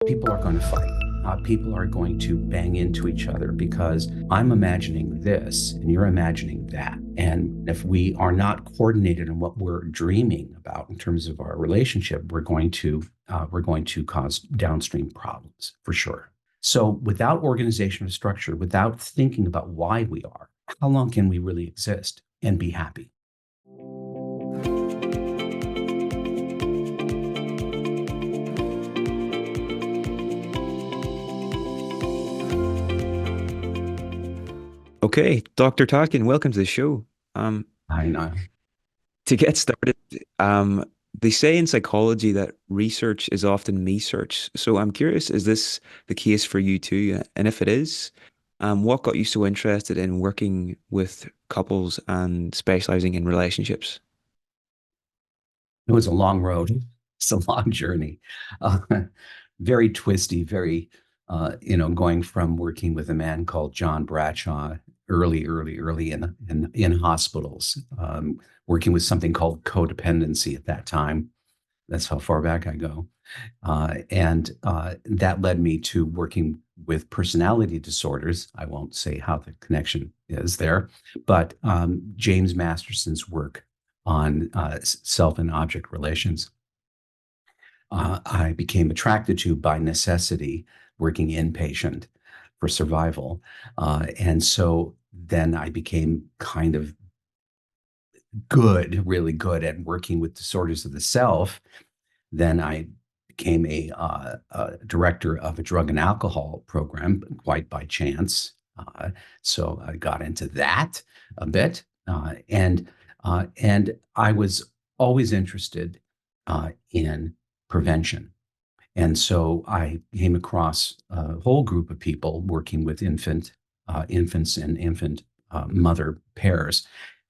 People are going to fight. People are going to bang into each other because I'm imagining this and you're imagining that. And if we are not coordinated in what we're dreaming about in terms of our relationship, we're going to cause downstream problems for sure. So without organization or structure, without thinking about why we are, how long can we really exist and be happy? Okay, Dr. Tatkin, welcome to the show. Um, I know. to get started, um, they say in psychology that research is often me search. So I'm curious, is this the case for you too? And if it is, what got you so interested in working with couples and specializing in relationships? It was a long road. It's a long journey. Uh, very twisty, going from working with a man called John Bradshaw early in hospitals, working with something called codependency at that time. That's how far back I go. And that led me to working with personality disorders. I won't say how the connection is there, but James Masterson's work on self and object relations, I became attracted to by necessity, working inpatient for survival. And so then I became kind of really good at working with disorders of the self. Then I became a director of a drug and alcohol program quite by chance. So I got into that a bit, and I was always interested in prevention. And so I came across a whole group of people working with infants and infant mother pairs,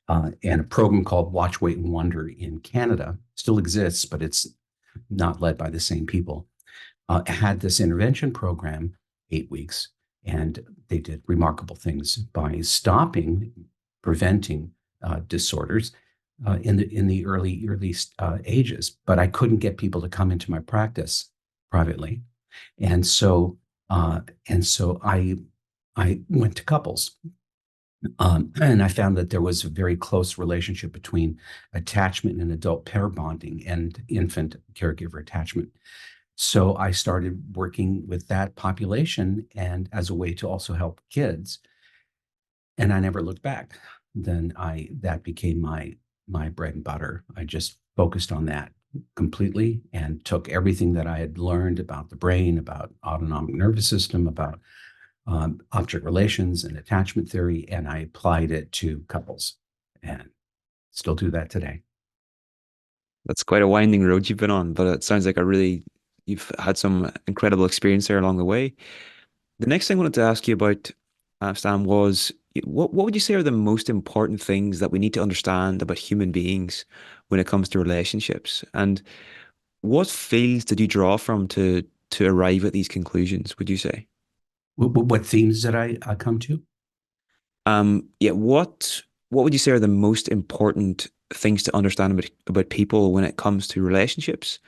and a program called Watch, Wait, and Wonder in Canada still exists, but it's not led by the same people. Had this intervention program, 8 weeks, and they did remarkable things by preventing disorders in the early ages. But I couldn't get people to come into my practice privately, and so I went to couples, and I found that there was a very close relationship between attachment and adult pair bonding and infant caregiver attachment. So I started working with that population and as a way to also help kids. And I never looked back. Then I that became my bread and butter. I just focused on that completely and took everything that I had learned about the brain, about autonomic nervous system, about object relations and attachment theory, and I applied it to couples and still do that today. That's quite a winding road you've been on, but it sounds like you've had some incredible experience there along the way. The next thing I wanted to ask you about, Stan, was what would you say are the most important things that we need to understand about human beings when it comes to relationships? And what fields did you draw from to arrive at these conclusions, would you say? What themes did I come to? Yeah, what would you say are the most important things to understand about people when it comes to relationships?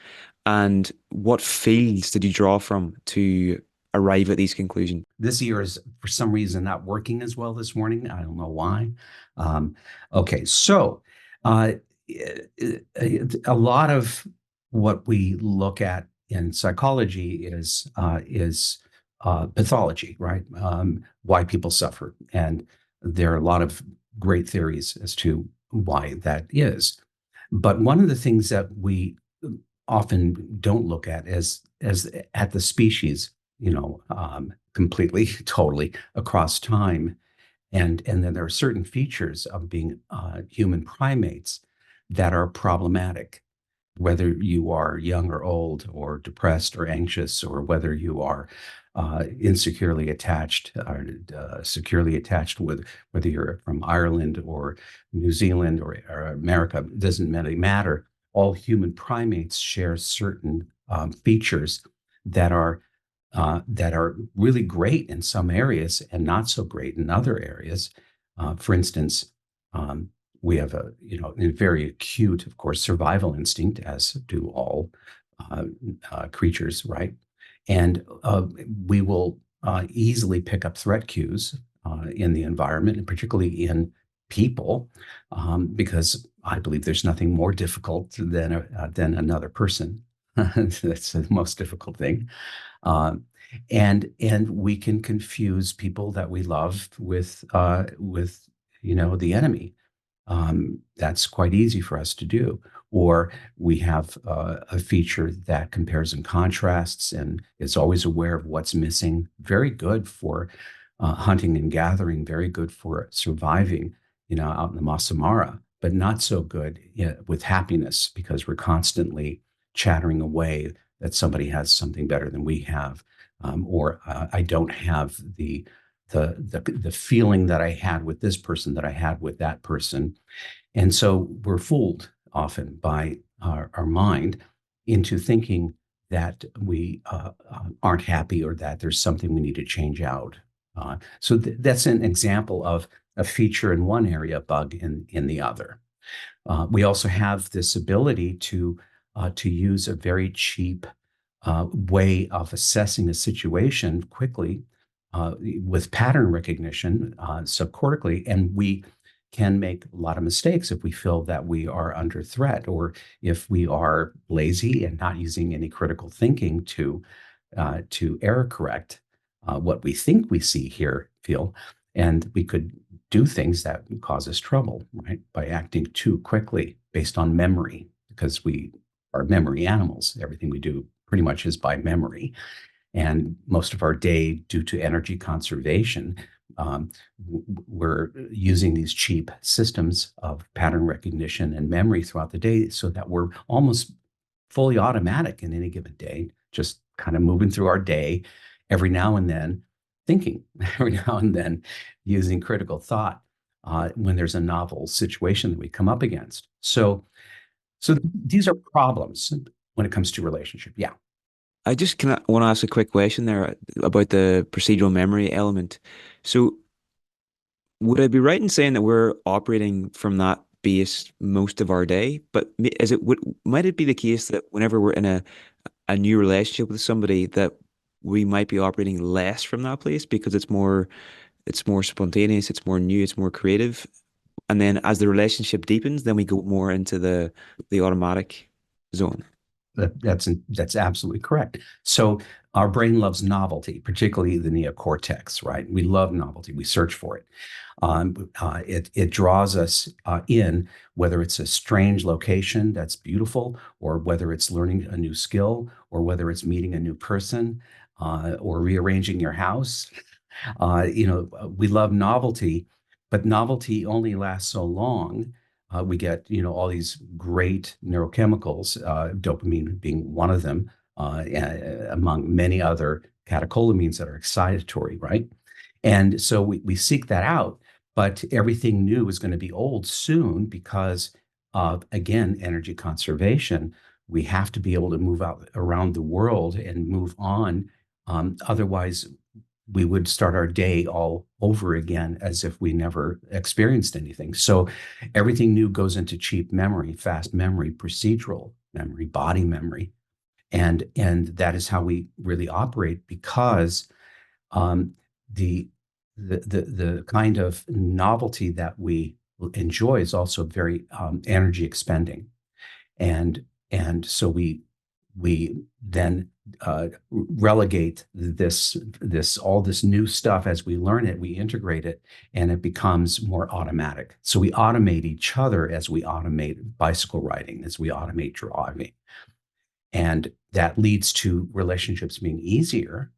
And what fields did you draw from to arrive at these conclusions? This year is for some reason not working as well this morning. I don't know why. Um, okay, so uh, a lot of what we look at in psychology is pathology, right? Why people suffer, and there are a lot of great theories as to why that is. But one of the things that we often don't look at as at the species, completely, totally across time, and then there are certain features of being human primates that are problematic, whether you are young or old, or depressed or anxious, or whether you are insecurely attached or securely attached, with whether you're from Ireland or New Zealand or America, it doesn't really matter. All human primates share certain features that are really great in some areas and not so great in other areas. For instance, um, we have a very acute, of course, survival instinct, as do all creatures, right? And we will easily pick up threat cues in the environment, and particularly in people, because I believe there's nothing more difficult than another person. That's the most difficult thing. Um, and we can confuse people that we love with the enemy. That's quite easy for us to do. Or we have a feature that compares and contrasts and is always aware of what's missing. Very good for hunting and gathering, very good for surviving, out in the Masamara, but not so good with happiness because we're constantly chattering away that somebody has something better than we have, or I don't have the feeling that I had with this person that I had with that person. And so we're fooled often by our mind into thinking that we aren't happy or that there's something we need to change out. That's an example of a feature in one area, a bug in the other. We also have this ability to use a very cheap way of assessing a situation quickly with pattern recognition subcortically, and we can make a lot of mistakes if we feel that we are under threat or if we are lazy and not using any critical thinking to error correct what we think we see, hear, feel, and we could do things that cause us trouble, right? By acting too quickly based on memory, because we are memory animals. Everything we do pretty much is by memory. And most of our day, due to energy conservation, we're using these cheap systems of pattern recognition and memory throughout the day so that we're almost fully automatic in any given day, just kind of moving through our day every now and then, thinking every now and then, using critical thought when there's a novel situation that we come up against. So these are problems when it comes to relationship. Yeah. I just kind of want to ask a quick question there about the procedural memory element. So, would I be right in saying that we're operating from that base most of our day? But might it be the case that whenever we're in a new relationship with somebody that we might be operating less from that place because it's more spontaneous, it's more new, it's more creative, and then as the relationship deepens, then we go more into the automatic zone. That's absolutely correct. So our brain loves novelty, particularly the neocortex, right? We love novelty. We search for it. It draws us in, whether it's a strange location that's beautiful, or whether it's learning a new skill, or whether it's meeting a new person, or rearranging your house. We love novelty, but novelty only lasts so long. We get, all these great neurochemicals, dopamine being one of them, among many other catecholamines that are excitatory, right? And so we seek that out, but everything new is going to be old soon because of, again, energy conservation. We have to be able to move out around the world and move on. Otherwise, we would start our day all over again as if we never experienced anything. So everything new goes into cheap memory, fast memory, procedural memory, body memory. And that is how we really operate because um, the, the kind of novelty that we enjoy is also very energy expending. And so we then relegate this all this new stuff as we learn it, we integrate it, and it becomes more automatic. So we automate each other as we automate bicycle riding, as we automate driving, and that leads to relationships being easier.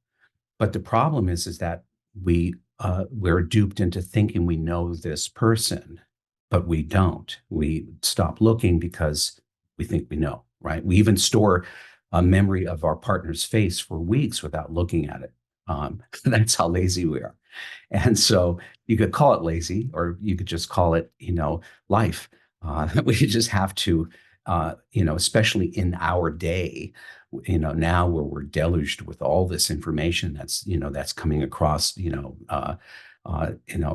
But the problem is that we're duped into thinking we know this person, but we don't. We stop looking because we think we know, right? We even store a memory of our partner's face for weeks without looking at it. That's how lazy we are. And so you could call it lazy, or you could just call it, life. We just have to, especially in our day, now where we're deluged with all this information that's coming across,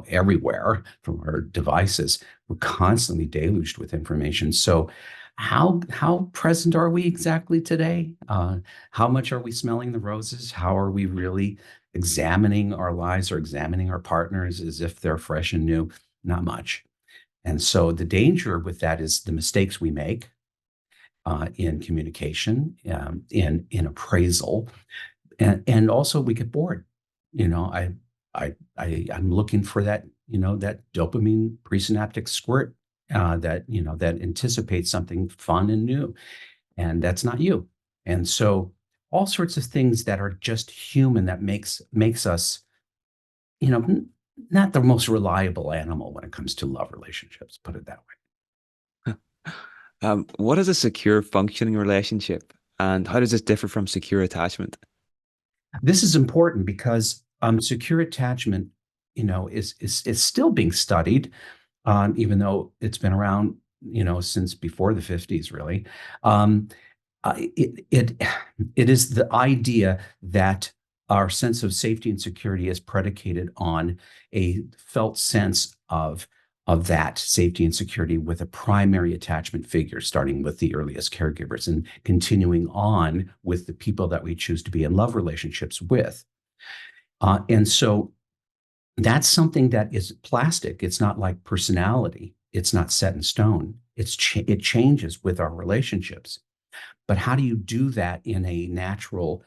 everywhere from our devices. We're constantly deluged with information. So how present are we exactly today? How much are we smelling the roses? How are we really examining our lives or examining our partners as if they're fresh and new? Not much. And so the danger with that is the mistakes we make in communication, in appraisal, and also we get bored. You know, I'm looking for that, that dopamine presynaptic squirt that anticipates something fun and new, and that's not you. And so all sorts of things that are just human that makes us, not the most reliable animal when it comes to love relationships, put it that way. What is a secure functioning relationship, and how does this differ from secure attachment? This is important because secure attachment, is still being studied, even though it's been around, since before the 50s, really. Um, it, it it is the idea that our sense of safety and security is predicated on a felt sense of that safety and security with a primary attachment figure, starting with the earliest caregivers and continuing on with the people that we choose to be in love relationships with. And so that's something that is plastic. It's not like personality. It's not set in stone. It changes with our relationships. But how do you do that in a natural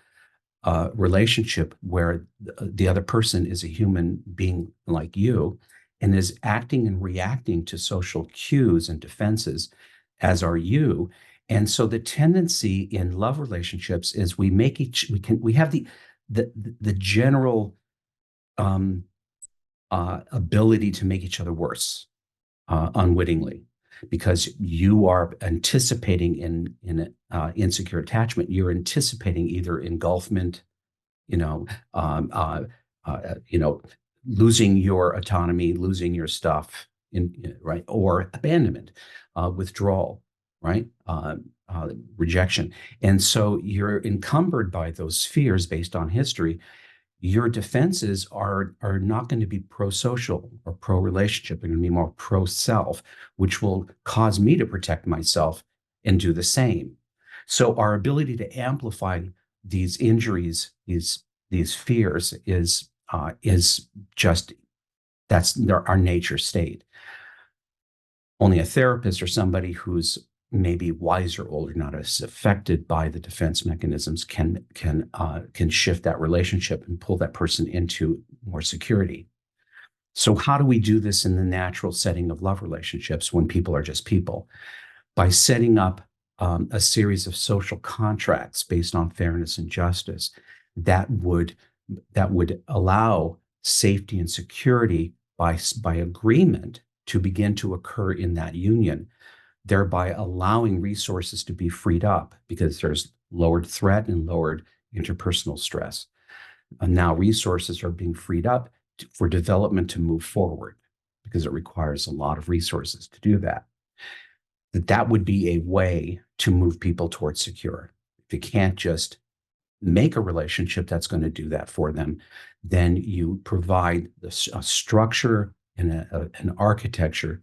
relationship where the other person is a human being like you and is acting and reacting to social cues and defenses as are you? And so the tendency in love relationships is we have the general um, ability to make each other worse unwittingly, because you are anticipating in insecure attachment. You're anticipating either engulfment, you know, um, uh, you know, losing your autonomy, losing your stuff, right, or abandonment, withdrawal, right, rejection, and so you're encumbered by those fears based on history. Your defenses are not going to be pro-social or pro-relationship. They're going to be more pro-self, which will cause me to protect myself and do the same. So our ability to amplify these injuries, these fears, is just that's our nature state. Only a therapist or somebody who's maybe wiser, older, not as affected by the defense mechanisms can shift that relationship and pull that person into more security. So how do we do this in the natural setting of love relationships when people are just people? By setting up a series of social contracts based on fairness and justice that would allow safety and security by agreement to begin to occur in that union, thereby allowing resources to be freed up because there's lowered threat and lowered interpersonal stress. And now resources are being freed up for development to move forward because it requires a lot of resources to do that. That would be a way to move people towards secure. If you can't just make a relationship that's going to do that for them, then you provide a structure and an architecture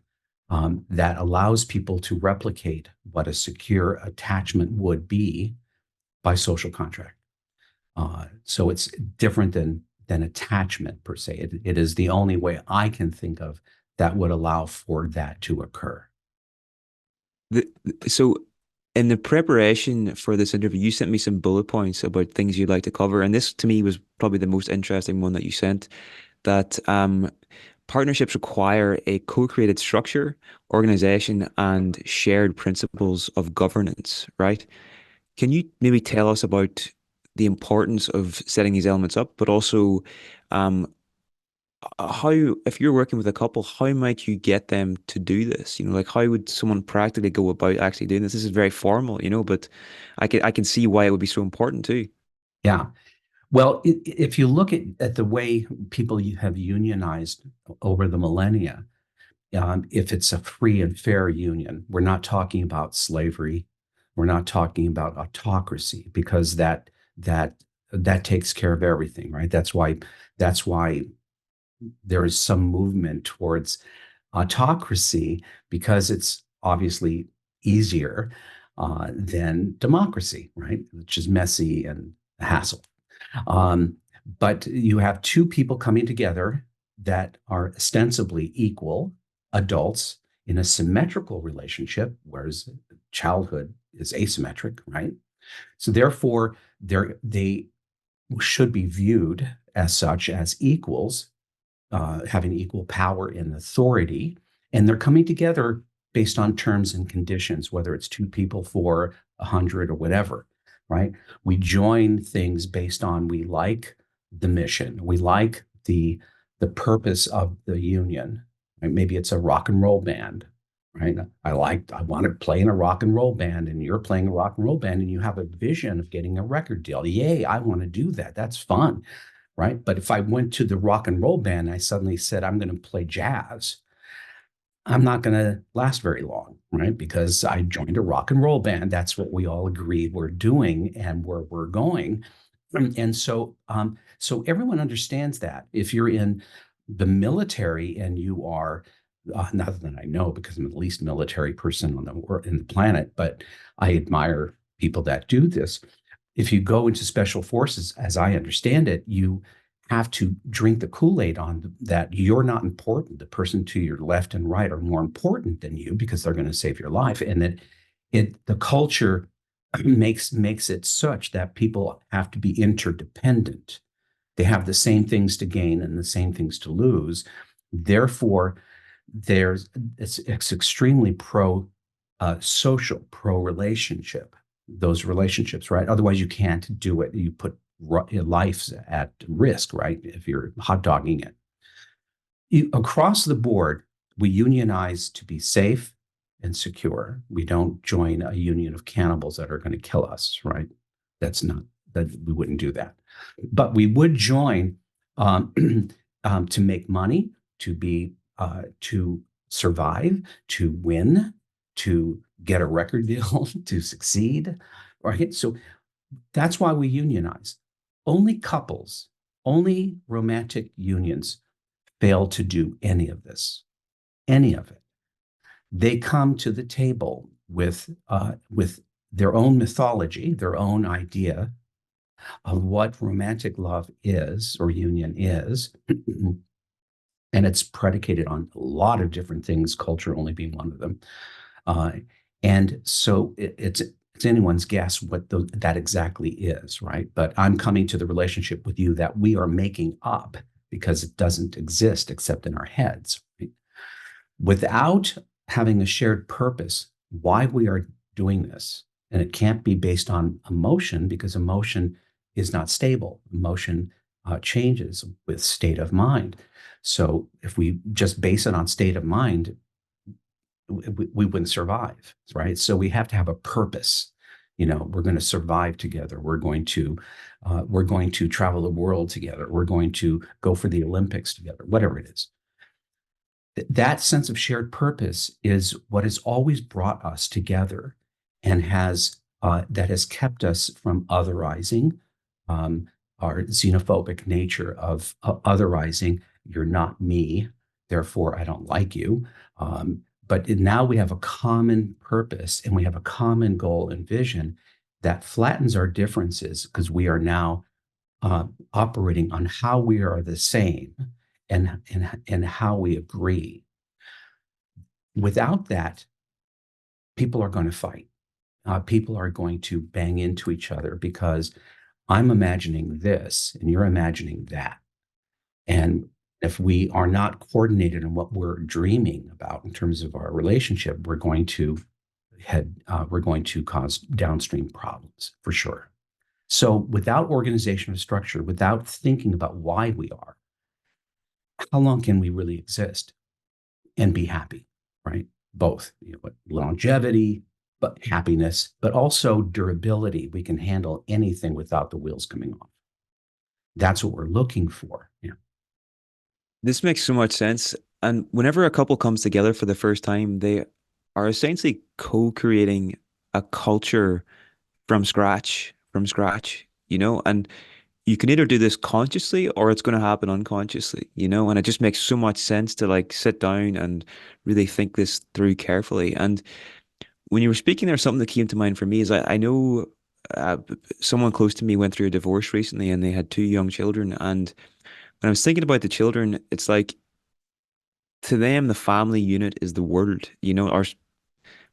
that allows people to replicate what a secure attachment would be by social contract. So it's different than attachment per se. It is the only way I can think of that would allow for that to occur. The, so, in the preparation for this interview, you sent me some bullet points about things you'd like to cover, and this to me was probably the most interesting one that you sent. That partnerships require a co-created structure, organization, and shared principles of governance, right? Can you maybe tell us about the importance of setting these elements up, but also um, how, if you're working with a couple, how might you get them to do this? Like how would someone practically go about actually doing this? This is very formal, but I can see why it would be so important too. Yeah. Well, if you look at the way people have unionized over the millennia, if it's a free and fair union, we're not talking about slavery, we're not talking about autocracy, because that takes care of everything, right? That's why there is some movement towards autocracy, because it's obviously easier than democracy, right? Which is messy and a hassle. Um, but you have two people coming together that are ostensibly equal adults in a symmetrical relationship, whereas childhood is asymmetric, right? So therefore, they should be viewed as such as equals, having equal power and authority, and they're coming together based on terms and conditions, whether it's two people for 100 or whatever, right? We join things based on we like the mission, we like the purpose of the union. Right? Maybe it's a rock and roll band, right? I want to play in a rock and roll band, and you're playing a rock and roll band, and you have a vision of getting a record deal. Yay, I want to do that. That's fun, right? But if I went to the rock and roll band, I suddenly said, I'm going to play jazz, I'm not going to last very long, right? Because I joined a rock and roll band. That's what we all agree we're doing and where we're going. And so everyone understands that. If you're in the military and you are, not that I know because I'm the least military person on the planet, but I admire people that do this. If you go into special forces, as I understand it, you have to drink the Kool-Aid on that you're not important. The person to your left and right are more important than you because they're going to save your life. And that the culture makes it such that people have to be interdependent. They have the same things to gain and the same things to lose. Therefore, it's extremely pro social, pro relationship, those relationships, right? Otherwise, you can't do it. You put life at risk, right? If you're hot dogging it. Across the board, we unionize to be safe and secure. We don't join a union of cannibals that are going to kill us, right? That's not, that we wouldn't do that. But we would join um, to make money, to survive, to win, to get a record deal, to succeed, right? So that's why we unionize. Only couples, only romantic unions fail to do any of it. They come to the table with their own mythology, their own idea of what romantic love is or union is. And it's predicated on a lot of different things, culture only being one of them. Uh, and so it's anyone's guess what that exactly is, right? But I'm coming to the relationship with you that we are making up because it doesn't exist except in our heads. Right? Without having a shared purpose, why we are doing this, and it can't be based on emotion because emotion is not stable. Emotion changes with state of mind. So if we just base it on state of mind, we wouldn't survive, right? So we have to have a purpose. We're going to survive together. We're going to travel the world together. We're going to go for the Olympics together, whatever it is. That sense of shared purpose is what has always brought us together and that has kept us from otherizing, our xenophobic nature of otherizing. You're not me, therefore I don't like you. But now we have a common purpose and we have a common goal and vision that flattens our differences because we are now operating on how we are the same and how we agree. Without that, people are going to fight. People are going to bang into each other because I'm imagining this and you're imagining that. And if we are not coordinated in what we're dreaming about in terms of our relationship, we're going to cause downstream problems for sure. So without organization or structure, without thinking about why we are, how long can we really exist and be happy, right? Both, longevity, but happiness, but also durability. We can handle anything without the wheels coming off. That's what we're looking for. Yeah. This makes so much sense. And whenever a couple comes together for the first time, they are essentially co-creating a culture from scratch, and you can either do this consciously or it's going to happen unconsciously, and it just makes so much sense to like sit down and really think this through carefully. And when you were speaking there, something that came to mind for me is I know someone close to me went through a divorce recently and they had two young children. And when I was thinking about the children, it's like to them, the family unit is the world, or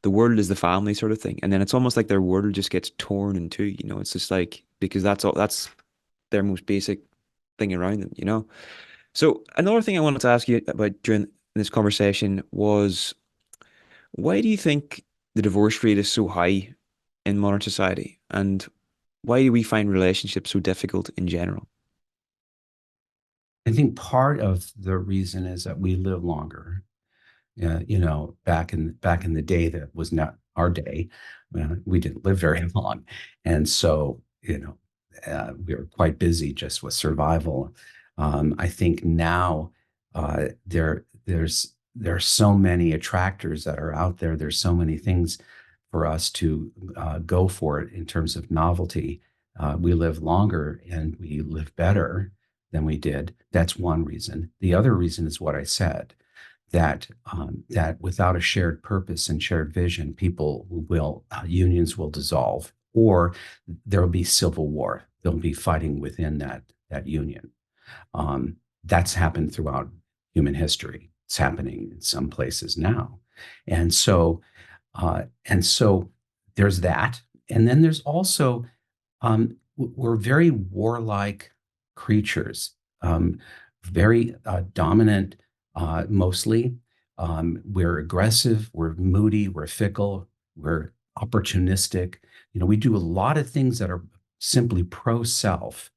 the world is the family sort of thing. And then it's almost like their world just gets torn in two, it's just like, because that's their most basic thing around them. So another thing I wanted to ask you about during this conversation was, why do you think the divorce rate is so high in modern society? And why do we find relationships so difficult in general? I think part of the reason is that we live longer. Back in the day that was not our day, we didn't live very long, and so we were quite busy just with survival. I think now there's so many attractors that are out there. There's so many things for us to go for it in terms of novelty. We live longer and we live better than we did. That's one reason. The other reason is what I said, that without a shared purpose and shared vision, people will unions will dissolve, or there will be civil war. There'll be fighting within that union. That's happened throughout human history. It's happening in some places now, and so there's that, and then there's also we're very warlike creatures, very dominant, mostly. We're aggressive, we're moody, we're fickle, we're opportunistic. We do a lot of things that are simply pro self,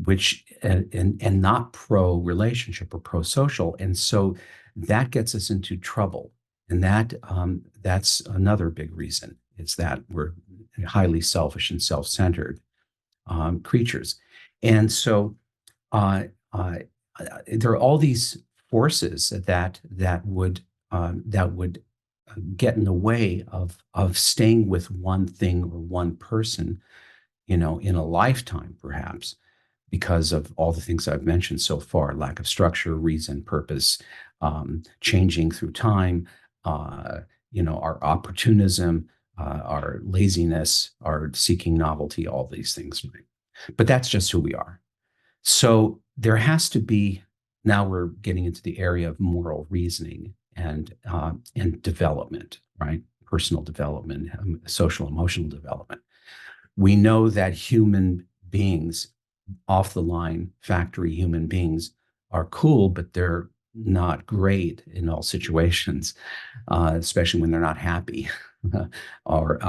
which and not pro relationship or pro social, and so that gets us into trouble. And that's another big reason. It's that we're highly selfish and self-centered creatures. And so uh, uh, there are all these forces that would get in the way of staying with one thing or one person, in a lifetime, perhaps, because of all the things I've mentioned so far: lack of structure, reason, purpose, changing through time, our opportunism, our laziness, our seeking novelty, all these things. Right? But that's just who we are. So there has to be, now we're getting into the area of moral reasoning and development, right? Personal development, social emotional development. We know that human beings, off the line factory human beings, are cool, but they're not great in all situations, especially when they're not happy or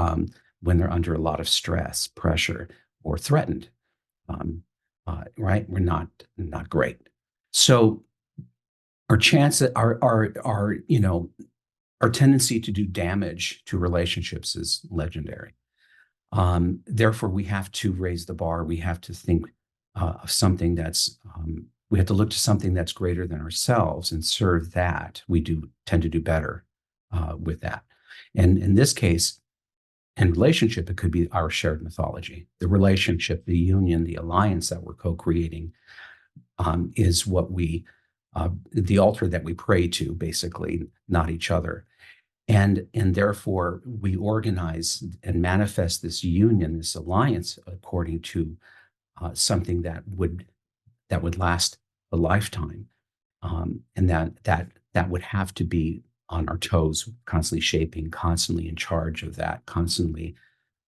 when they're under a lot of stress, pressure, or threatened. Right? We're not great. So our chance, our tendency to do damage to relationships is legendary. Therefore, we have to raise the bar. We have to think of something we have to look to something that's greater than ourselves and serve that. We do tend to do better with that. And in this case, in relationship, it could be our shared mythology. The relationship, the union, the alliance that we're co-creating is the altar that we pray to, basically, not each other. And therefore, we organize and manifest this union, this alliance, according to something that would last a lifetime, and that would have to be on our toes, constantly shaping, constantly in charge of that, constantly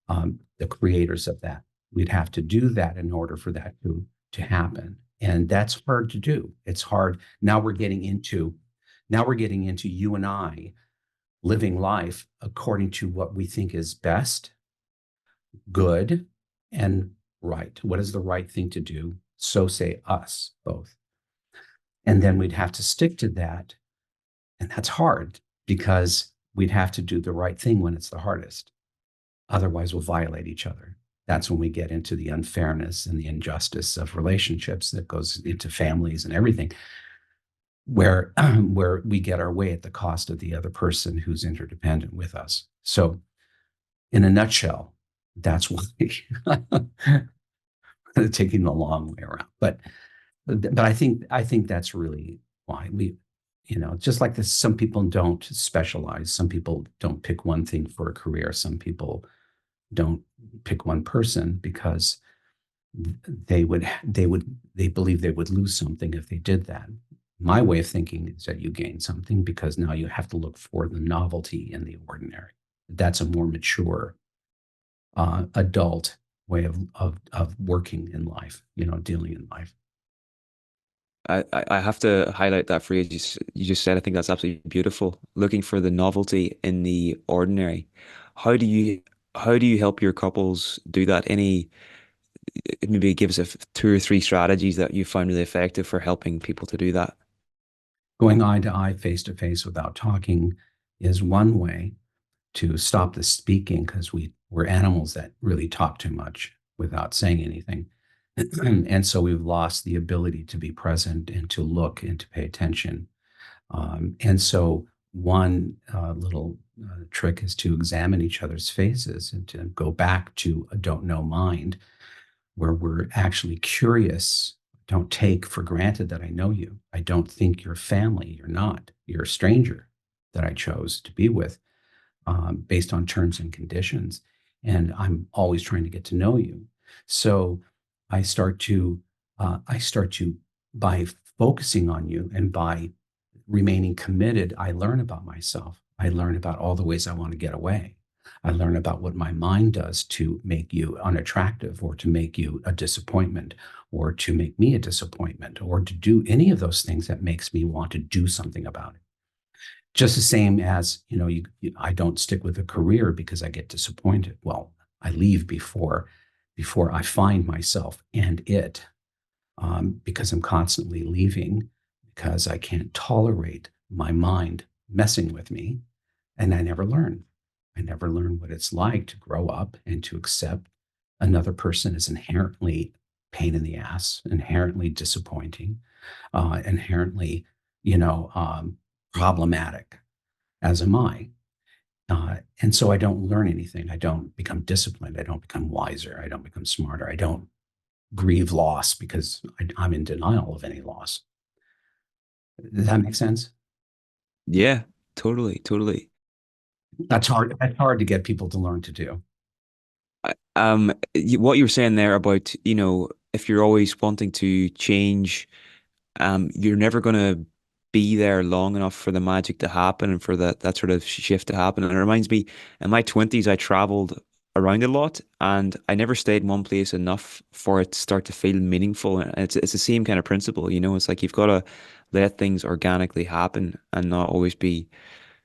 the creators of that. We'd have to do that in order for that to happen, and that's hard to do. It's hard. Now we're getting into you and I living life according to what we think is best, good, and right. What is the right thing to do? So say us both. And then we'd have to stick to that. And that's hard because we'd have to do the right thing when it's the hardest. Otherwise, we'll violate each other. That's when we get into the unfairness and the injustice of relationships that goes into families and everything, where where we get our way at the cost of the other person who's interdependent with us. So, in a nutshell, that's why taking the long way around. But I think that's really why just like this, some people don't specialize. Some people don't pick one thing for a career. Some people don't pick one person because they believe they would lose something if they did that. My way of thinking is that you gain something because now you have to look for the novelty in the ordinary. That's a more mature, adult way of working in life, dealing in life. I have to highlight that phrase you just said. I think that's absolutely beautiful. Looking for the novelty in the ordinary. How do you how do you help your couples do that? Any maybe give us two or three strategies that you find really effective for helping people to do that. Going eye to eye, face to face without talking is one way to stop the speaking because we're animals that really talk too much without saying anything. And so we've lost the ability to be present and to look and to pay attention. And so one little trick is to examine each other's faces and to go back to a don't know mind where we're actually curious. Don't take for granted that I know you. I don't think you're family. You're not. You're a stranger that I chose to be with based on terms and conditions. And I'm always trying to get to know you. So I start to, by focusing on you and by remaining committed, I learn about myself. I learn about all the ways I want to get away. I learn about what my mind does to make you unattractive or to make you a disappointment or to make me a disappointment or to do any of those things that makes me want to do something about it. Just the same as, I don't stick with a career because I get disappointed. Well, I leave before I find myself and it, because I'm constantly leaving because I can't tolerate my mind messing with me. And I never learn. I never learn what it's like to grow up and to accept another person is inherently pain in the ass, inherently disappointing, inherently, problematic, as am I. And so I don't learn anything. I don't become disciplined. I don't become wiser. I don't become smarter. I don't grieve loss because I'm in denial of any loss. Does that make sense? Yeah, totally, totally. That's hard. That's hard to get people to learn to do. What you were saying there about, if you're always wanting to change, you're never gonna be there long enough for the magic to happen and for that sort of shift to happen. And it reminds me, in my 20s, I traveled around a lot and I never stayed in one place enough for it to start to feel meaningful. And it's the same kind of principle, It's like you've got to let things organically happen and not always be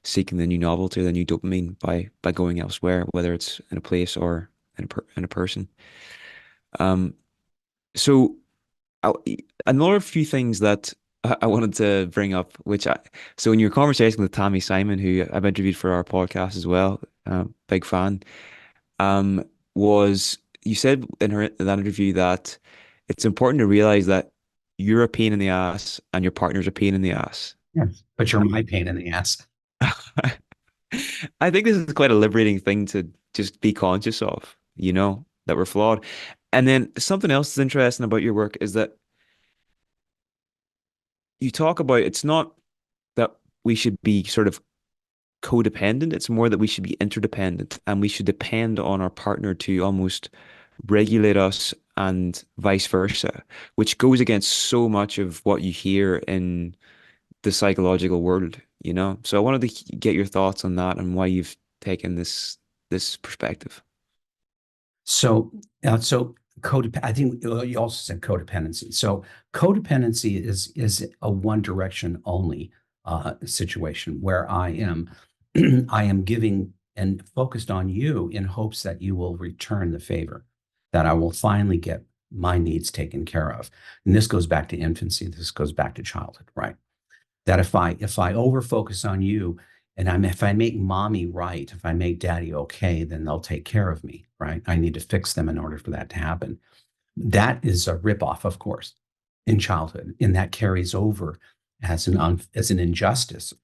seeking the new novelty or the new dopamine by going elsewhere, whether it's in a place or in a person. Um, so I, another few things that I wanted to bring up, so in your conversation with Tammy Simon, who I've interviewed for our podcast as well, big fan, um, was you said in that interview that it's important to realize that you're a pain in the ass and your partner's a pain in the ass. Yes. But you're my pain in the ass. I think this is quite a liberating thing to just be conscious of, that we're flawed. And then something else that's interesting about your work is that you talk about it's not that we should be sort of codependent, it's more that we should be interdependent and we should depend on our partner to almost regulate us and vice versa, which goes against so much of what you hear in the psychological world. So I wanted to get your thoughts on that and why you've taken this perspective. So, I think you also said codependency. So codependency is a one direction only situation where I am I am giving and focused on you in hopes that you will return the favor, that I will finally get my needs taken care of. And this goes back to infancy. This goes back to childhood, right? That if I over focus on you and if I make mommy right, if I make daddy okay, then they'll take care of me, right? I need to fix them in order for that to happen. That is a ripoff, of course, in childhood, and that carries over as an injustice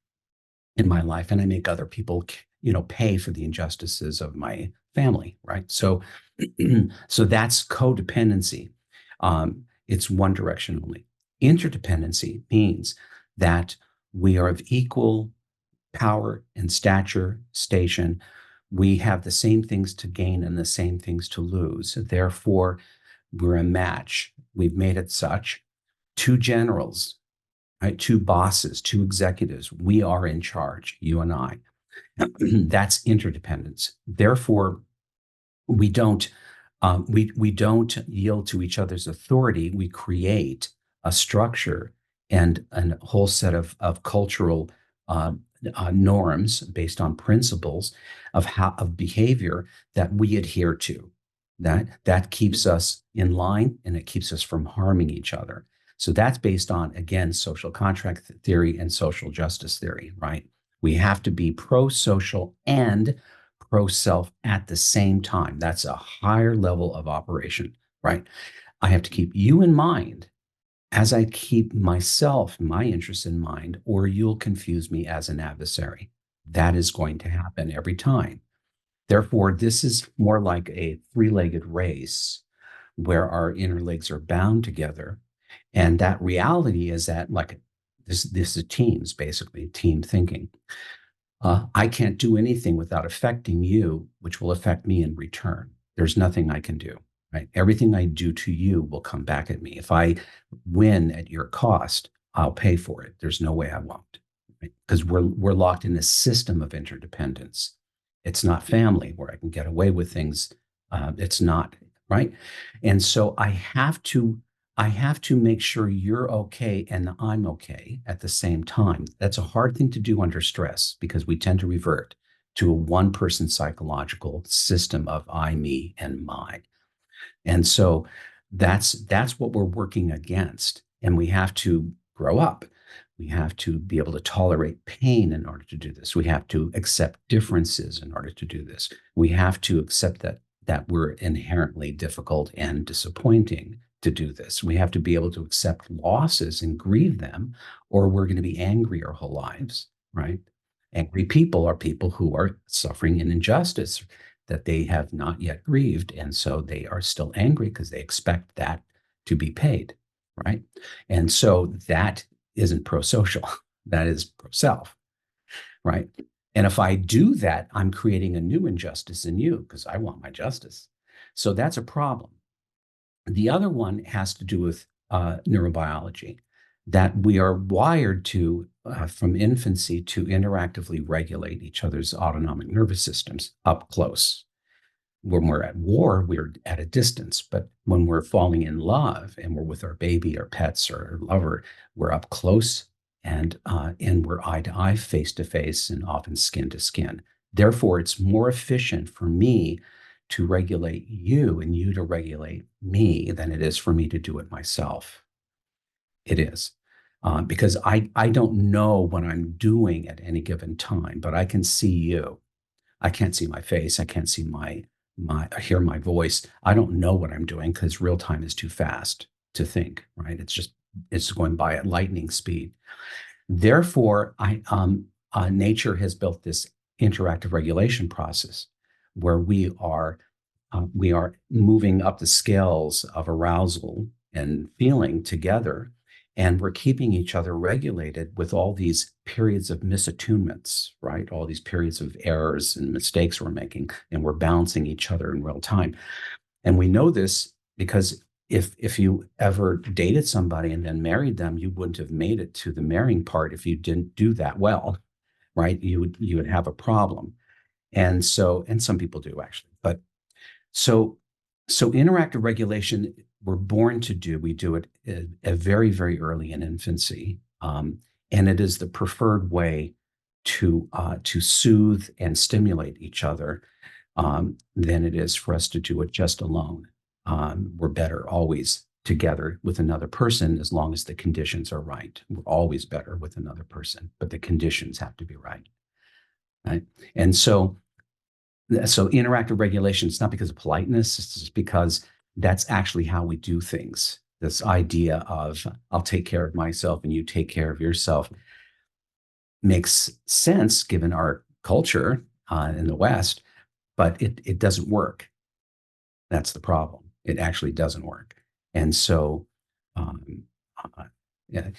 in my life, and I make other people, pay for the injustices of my family, right? So, so that's codependency. It's one direction only. Interdependency means that We are of equal power and stature, station. We have the same things to gain and the same things to lose. Therefore, we're a match. We've made it such. Two generals, right? Two bosses, two executives. We are in charge, you and I. That's interdependence. Therefore, we don't we don't yield to each other's authority. We create a structure and a whole set of cultural uh, norms based on principles of behavior that we adhere to. That keeps us in line and it keeps us from harming each other. So that's based on, again, social contract theory and social justice theory, right? We have to be pro-social and pro-self at the same time. That's a higher level of operation, right? I have to keep you in mind as I keep myself, my interests in mind, or you'll confuse me as an adversary. That is going to happen every time. Therefore, this is more like a three-legged race where our inner legs are bound together. And that reality is that, like, this is teams, basically, team thinking. I can't do anything without affecting you, which will affect me in return. There's nothing I can do, right? Everything I do to you will come back at me. If I win at your cost, I'll pay for it. There's no way I won't, right? Because we're locked in a system of interdependence. It's not family where I can get away with things. It's not, right? And so I have to make sure you're okay and I'm okay at the same time. That's a hard thing to do under stress because we tend to revert to a one person psychological system of I, me, and my. And so that's what we're working against. And we have to grow up. We have to be able to tolerate pain in order to do this. We have to accept differences in order to do this. We have to accept that we're inherently difficult and disappointing to do this. We have to be able to accept losses and grieve them, or we're going to be angry our whole lives, right? Angry people are people who are suffering an injustice that they have not yet grieved. And so they are still angry because they expect that to be paid, right? And so that isn't pro-social, that is pro-self, right? And if I do that, I'm creating a new injustice in you because I want my justice. So that's a problem. The other one has to do with neurobiology, that we are wired to, from infancy, to interactively regulate each other's autonomic nervous systems up close. When we're at war, we're at a distance. But when we're falling in love and we're with our baby or pets or our lover, we're up close and we're eye to eye, face to face, and often skin to skin. Therefore, it's more efficient for me to regulate you and you to regulate me than it is for me to do it myself. It is. Because I don't know what I'm doing at any given time, but I can see you. I can't see my face. I can't see hear my voice. I don't know what I'm doing because real time is too fast to think, right? It's going by at lightning speed. Therefore, nature has built this interactive regulation process where we are moving up the scales of arousal and feeling together, and we're keeping each other regulated with all these periods of misattunements, right? All these periods of errors and mistakes we're making, and we're balancing each other in real time. And we know this because if you ever dated somebody and then married them, you wouldn't have made it to the marrying part if you didn't do that well, right? You would have a problem. And some people do actually, but so, so interactive regulation, we're born to do. We do it very, very early in infancy, and it is the preferred way to soothe and stimulate each other than it is for us to do it just alone. We're better always together with another person as long as the conditions are right. We're always better with another person, but the conditions have to be right. Right, and so interactive regulation, it's not because of politeness, it's just because that's actually how we do things. This idea of I'll take care of myself and you take care of yourself makes sense given our culture in the West, but it doesn't work. That's the problem. It actually doesn't work. And so um,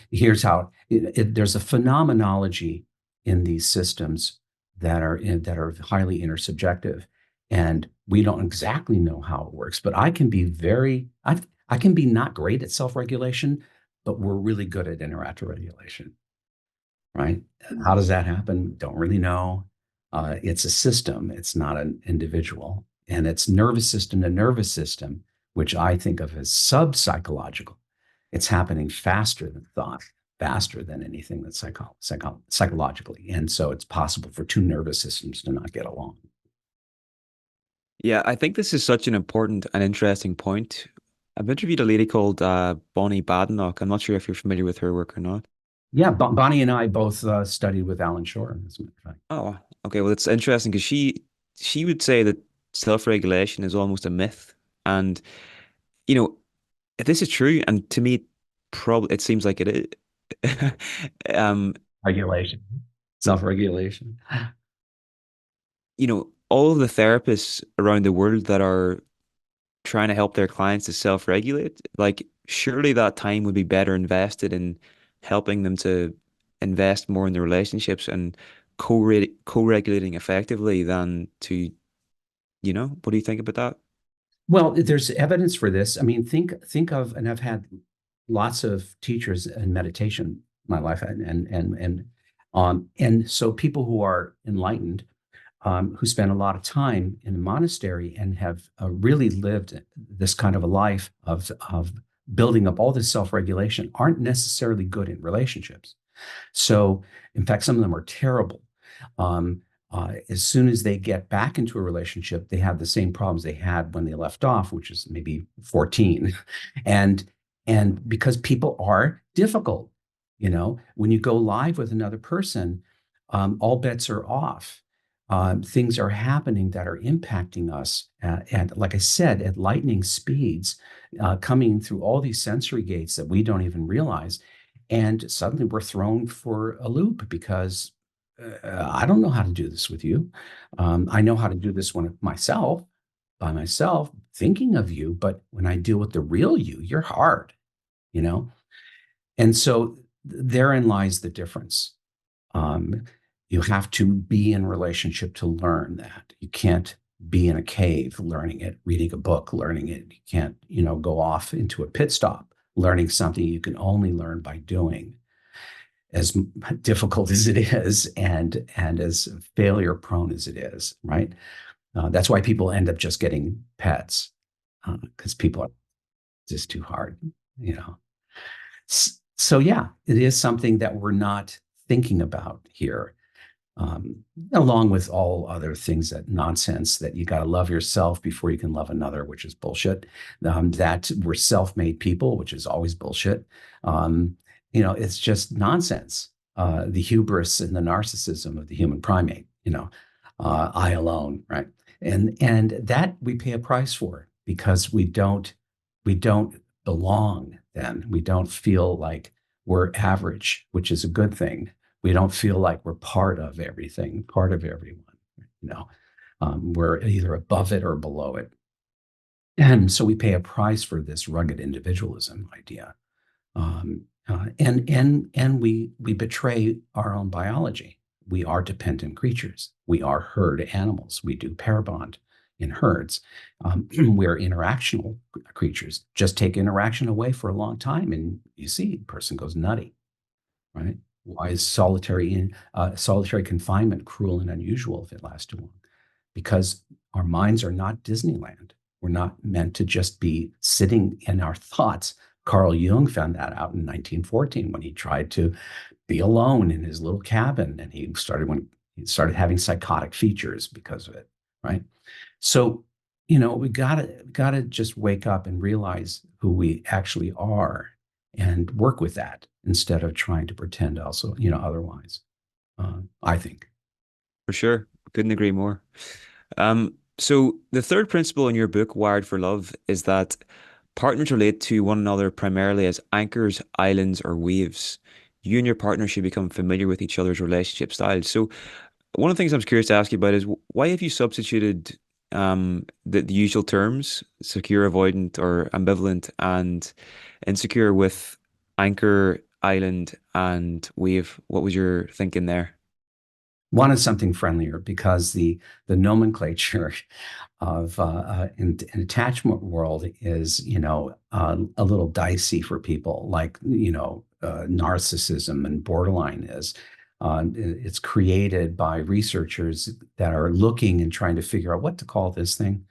Here's how there's a phenomenology in these systems that are highly intersubjective, and we don't exactly know how it works. But I can be not great at self-regulation, but we're really good at interactor-regulation, right? How does that happen? Don't really know. It's a system. It's not an individual, and it's nervous system to nervous system, which I think of as sub-psychological. It's happening faster than thought, faster than anything that's psychologically. And so it's possible for two nervous systems to not get along. Yeah, I think this is such an important and interesting point. I've interviewed a lady called Bonnie Badenoch. I'm not sure if you're familiar with her work or not. Yeah, Bonnie and I both studied with Alan Shore, as a matter of fact. Oh, okay. Well, it's interesting because she would say that self-regulation is almost a myth, and you know, if this is true, and to me, probably it seems like it is. Regulation, self-regulation. All of the therapists around the world that are trying to help their clients to self-regulate, like surely that time would be better invested in helping them to invest more in the relationships and co-regulating effectively than to, what do you think about that? Well, there's evidence for this. I mean, think of, and I've had lots of teachers in meditation in my life, and so people who are enlightened, who spend a lot of time in a monastery and have really lived this kind of a life of building up all this self-regulation, aren't necessarily good in relationships. So, in fact, some of them are terrible. As soon as they get back into a relationship, they have the same problems they had when they left off, which is maybe 14. And because people are difficult, when you go live with another person, all bets are off. Things are happening that are impacting us at, like I said, at lightning speeds, coming through all these sensory gates that we don't even realize. And suddenly we're thrown for a loop because I don't know how to do this with you. I know how to do this one myself, by myself, thinking of you. But when I deal with the real you, you're hard, you know? And so therein lies the difference. Um, you have to be in relationship to learn that. You can't be in a cave learning it, reading a book, learning it. You can't, go off into a pit stop learning something you can only learn by doing. As difficult as it is, and as failure prone as it is, right? That's why people end up just getting pets, because people are just too hard, you know. So yeah, it is something that we're not thinking about here, along with all other things, that nonsense that you got to love yourself before you can love another, which is bullshit. That we're self-made people, which is always bullshit. It's just nonsense. The hubris and the narcissism of the human primate, I alone, right? And that we pay a price for because we don't belong then. We don't feel like we're average, which is a good thing. We don't feel like we're part of everything, part of everyone. You know, we're either above it or below it. And so we pay a price for this rugged individualism idea. And we betray our own biology. We are dependent creatures. We are herd animals. We do pair bond in herds. We're interactional creatures. Just take interaction away for a long time, and you see, the person goes nutty, right? Why is solitary confinement cruel and unusual if it lasts too long? Because our minds are not Disneyland. We're not meant to just be sitting in our thoughts. Carl Jung found that out in 1914 when he tried to be alone in his little cabin, and when he started having psychotic features because of it, right? So, we gotta just wake up and realize who we actually are and work with that instead of trying to pretend also, otherwise. I think. For sure. Couldn't agree more. So the third principle in your book, Wired for Love, is that partners relate to one another primarily as anchors, islands, or waves. You and your partner should become familiar with each other's relationship styles. So one of the things I'm curious to ask you about is why have you substituted the usual terms, secure, avoidant, or ambivalent, and insecure with anchor, island and wave? What was your thinking there? Wanted something friendlier because the nomenclature of in attachment world is, a little dicey for people, like, narcissism and borderline is. It's created by researchers that are looking and trying to figure out what to call this thing.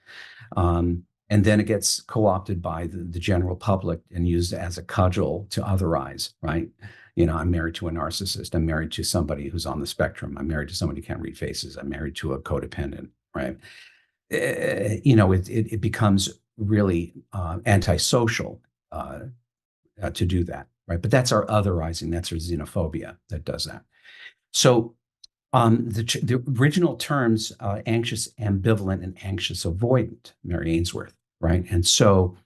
And then it gets co-opted by the general public and used as a cudgel to otherize, right? I'm married to a narcissist. I'm married to somebody who's on the spectrum. I'm married to somebody who can't read faces. I'm married to a codependent, right? It becomes really antisocial to do that, right? But that's our otherizing. That's our xenophobia that does that. So the original terms, anxious ambivalent and anxious avoidant, Mary Ainsworth, right? And so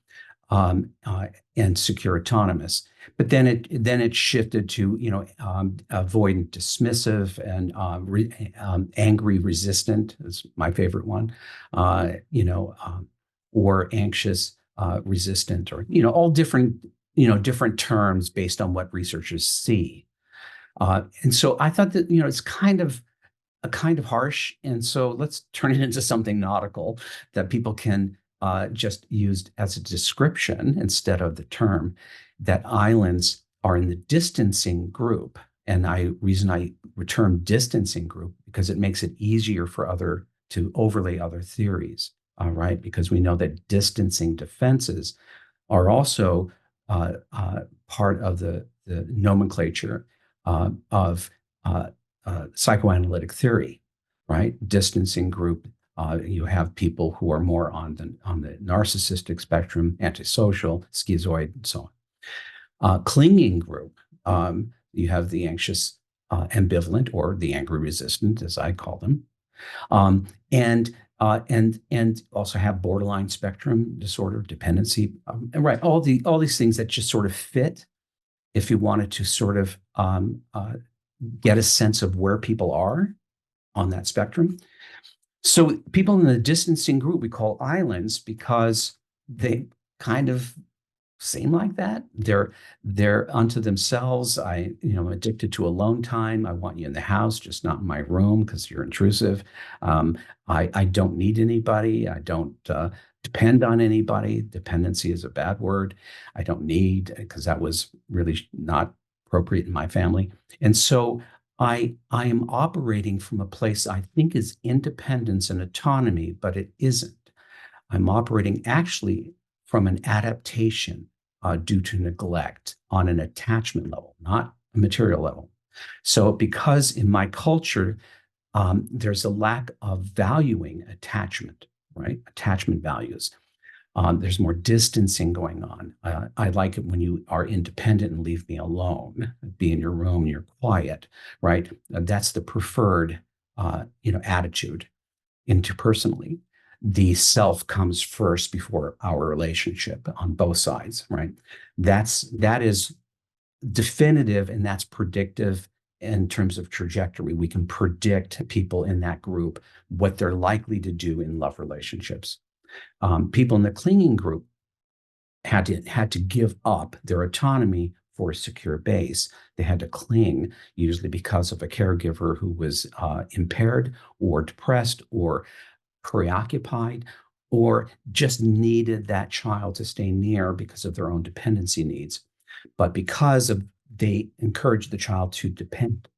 and secure autonomous. But then it shifted to avoidant dismissive and angry resistant is my favorite one, or anxious resistant, or all different terms based on what researchers see. And so I thought that it's kind of harsh, and so let's turn it into something nautical that people can just use as a description instead of the term, that islands are in the distancing group. And reason I term distancing group because it makes it easier for to overlay other theories, right? Because we know that distancing defenses are also part of the nomenclature of psychoanalytic theory, right? Distancing group. You have people who are more on the narcissistic spectrum, antisocial, schizoid, and so on. Clinging group. You have the anxious ambivalent, or the angry resistant, as I call them, and also have borderline spectrum disorder, dependency, and right, all these things that just sort of fit if you wanted to sort of get a sense of where people are on that spectrum. So people in the distancing group we call islands because they kind of seem like that. They're unto themselves. I'm addicted to alone time. I want you in the house, just not in my room because you're intrusive. I don't need anybody. I don't depend on anybody. Dependency is a bad word. I don't need, because that was really not appropriate in my family. And so I am operating from a place I think is independence and autonomy, but it isn't. I'm operating actually from an adaptation due to neglect on an attachment level, not a material level. So because in my culture, there's a lack of valuing attachment, right? Attachment values. There's more distancing going on. I like it when you are independent and leave me alone. Be in your room, you're quiet, right? That's the preferred, attitude interpersonally. The self comes first before our relationship on both sides, right? That is definitive, and that's predictive in terms of trajectory. We can predict people in that group, what they're likely to do in love relationships. People in the clinging group had to give up their autonomy for a secure base. They had to cling, usually because of a caregiver who was impaired or depressed or preoccupied, or just needed that child to stay near because of their own dependency needs. But because of they encouraged the child to depend,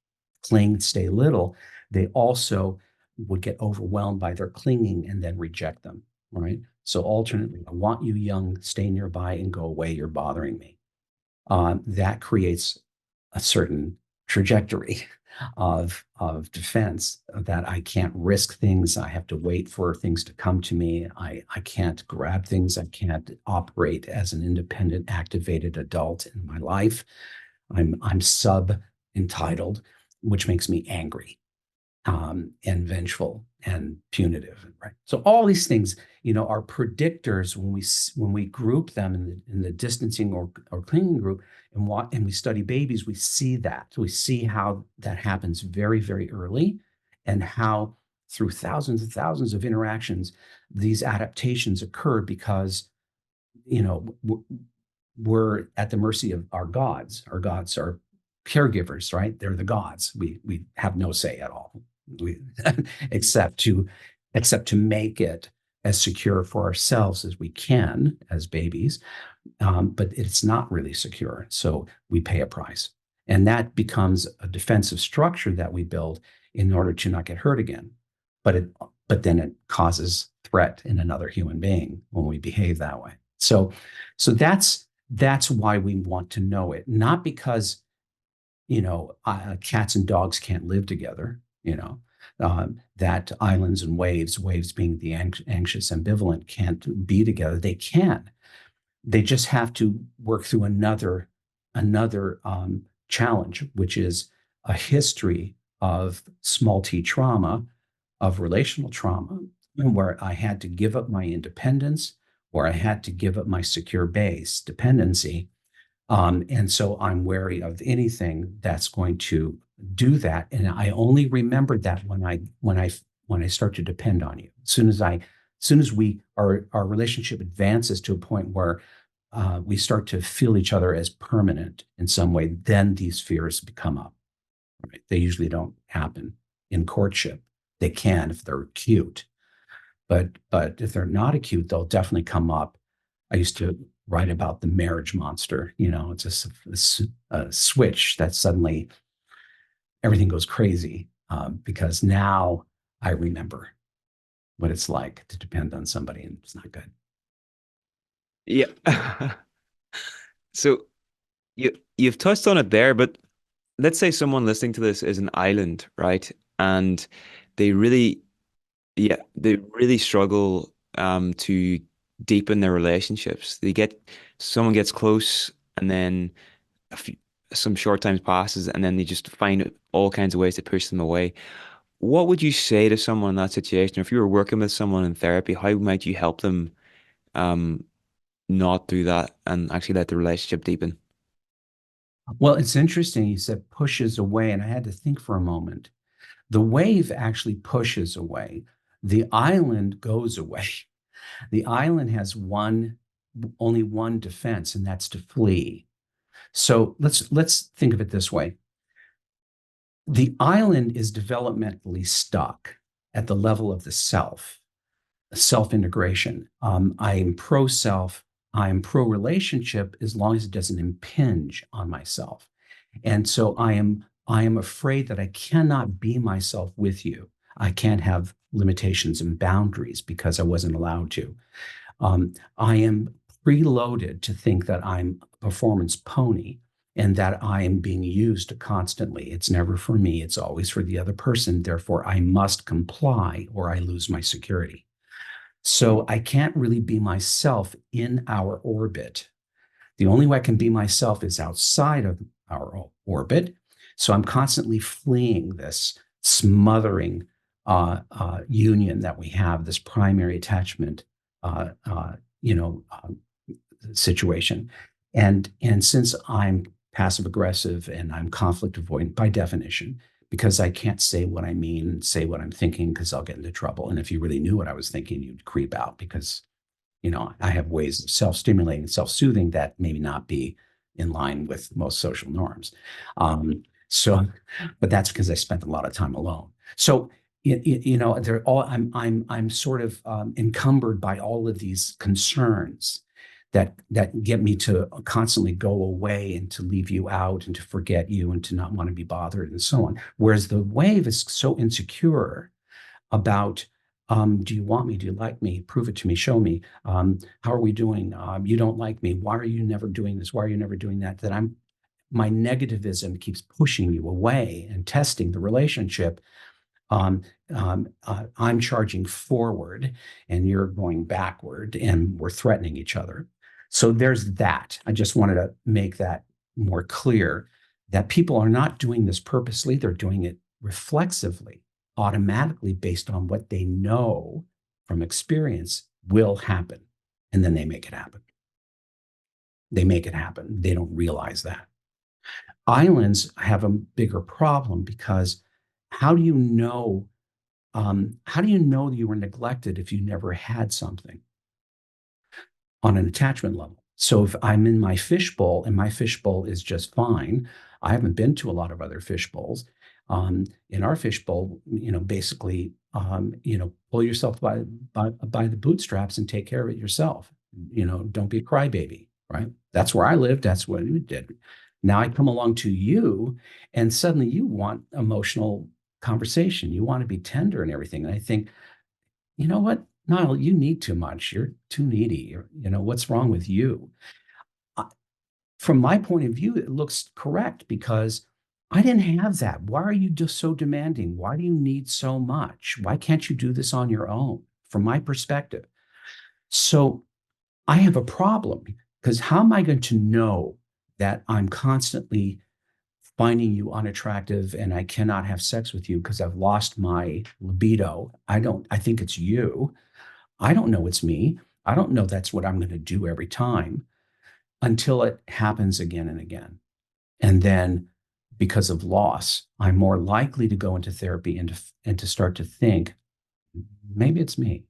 cling, stay little, they also would get overwhelmed by their clinging and then reject them, right? So alternately, I want you young, stay nearby and go away, you're bothering me. That creates a certain trajectory of defense, that I can't risk things. I have to wait for things to come to me. I can't grab things. I can't operate as an independent, activated adult in my life. I'm sub entitled, which makes me angry, and vengeful and punitive, right? So all these things, are predictors when we group them in the distancing or clinging group, and we study babies. We see that. So we see how that happens very, very early, and how through thousands and thousands of interactions, these adaptations occur because we're at the mercy of our gods. Our gods are caregivers, right? They're the gods. We have no say at all, we, except to except to make it as secure for ourselves as we can as babies. But it's not really secure, so we pay a price, and that becomes a defensive structure that we build in order to not get hurt again. But it but then it causes threat in another human being when we behave that way. So why we want to know it, not because cats and dogs can't live together. That islands and waves being the anxious ambivalent, can't be together. They can. They just have to work through another challenge, which is a history of small t trauma, of relational trauma, where I had to give up my independence, or I had to give up my secure base, dependency. And so I'm wary of anything that's going to do that. And I only remember that when I start to depend on you. As soon as our relationship advances to a point where we start to feel each other as permanent in some way, then these fears come up. Right? They usually don't happen in courtship. They can if they're acute, but if they're not acute, they'll definitely come up. I used to write about the marriage monster. It's a switch that suddenly everything goes crazy, because now I remember what it's like to depend on somebody, and it's not good. Yeah. So you've touched on it there, but let's say someone listening to this is an island, right? And they really, yeah, they really struggle to deepen their relationships. Someone gets close, and then a few, some short time passes, and then they just find all kinds of ways to push them away. What would you say to someone in that situation? If you were working with someone in therapy, how might you help them um, not do that and actually let the relationship deepen? Well, it's interesting. You said pushes away, and I had to think for a moment. The wave actually pushes away. The island goes away. The island has only one defense, and that's to flee. So let's think of it this way. The island is developmentally stuck at the level of the self integration. I am pro self. I am pro relationship as long as it doesn't impinge on myself. And so I am afraid that I cannot be myself with you. I can't have limitations and boundaries because I wasn't allowed to. I am preloaded to think that I'm a performance pony and that I am being used constantly. It's never for me, it's always for the other person. Therefore, I must comply or I lose my security. So I can't really be myself in our orbit. The only way I can be myself is outside of our orbit. So I'm constantly fleeing this smothering union that we have, this primary attachment, uh, uh, you know, uh, situation. And since I'm passive aggressive and I'm conflict avoidant by definition, because I can't say what I mean, say what I'm thinking, because I'll get into trouble. And if you really knew what I was thinking, you'd creep out because I have ways of self-stimulating, self-soothing that maybe not be in line with most social norms. So, but that's because I spent a lot of time alone. So, they're all. I'm sort of encumbered by all of these concerns that get me to constantly go away and to leave you out and to forget you and to not want to be bothered and so on. Whereas the wave is so insecure about, do you want me? Do you like me? Prove it to me. Show me. How are we doing? You don't like me. Why are you never doing this? Why are you never doing that? My negativism keeps pushing you away and testing the relationship. I'm charging forward and you're going backward and we're threatening each other. So there's that. I just wanted to make that more clear that people are not doing this purposely. They're doing it reflexively, automatically based on what they know from experience will happen. And then they make it happen. They make it happen. They don't realize that. Islands have a bigger problem because how do you know how do you know you were neglected if you never had something on an attachment level? So if I'm in my fishbowl and my fishbowl is just fine, I haven't been to a lot of other fishbowls. In our fishbowl, basically, pull yourself by the bootstraps and take care of it yourself. Don't be a crybaby, right? That's where I lived. That's what we did. Now I come along to you, and suddenly you want emotional conversation. You want to be tender and everything. And I think, you know what, Niall, you need too much. You're too needy. What's wrong with you? From my point of view, it looks correct because I didn't have that. Why are you just so demanding? Why do you need so much? Why can't you do this on your own? From my perspective. So I have a problem because how am I going to know that I'm constantly finding you unattractive and I cannot have sex with you because I've lost my libido? I think it's you. I don't know it's me. I don't know that's what I'm going to do every time until it happens again and again. And then because of loss, I'm more likely to go into therapy and to start to think, maybe it's me.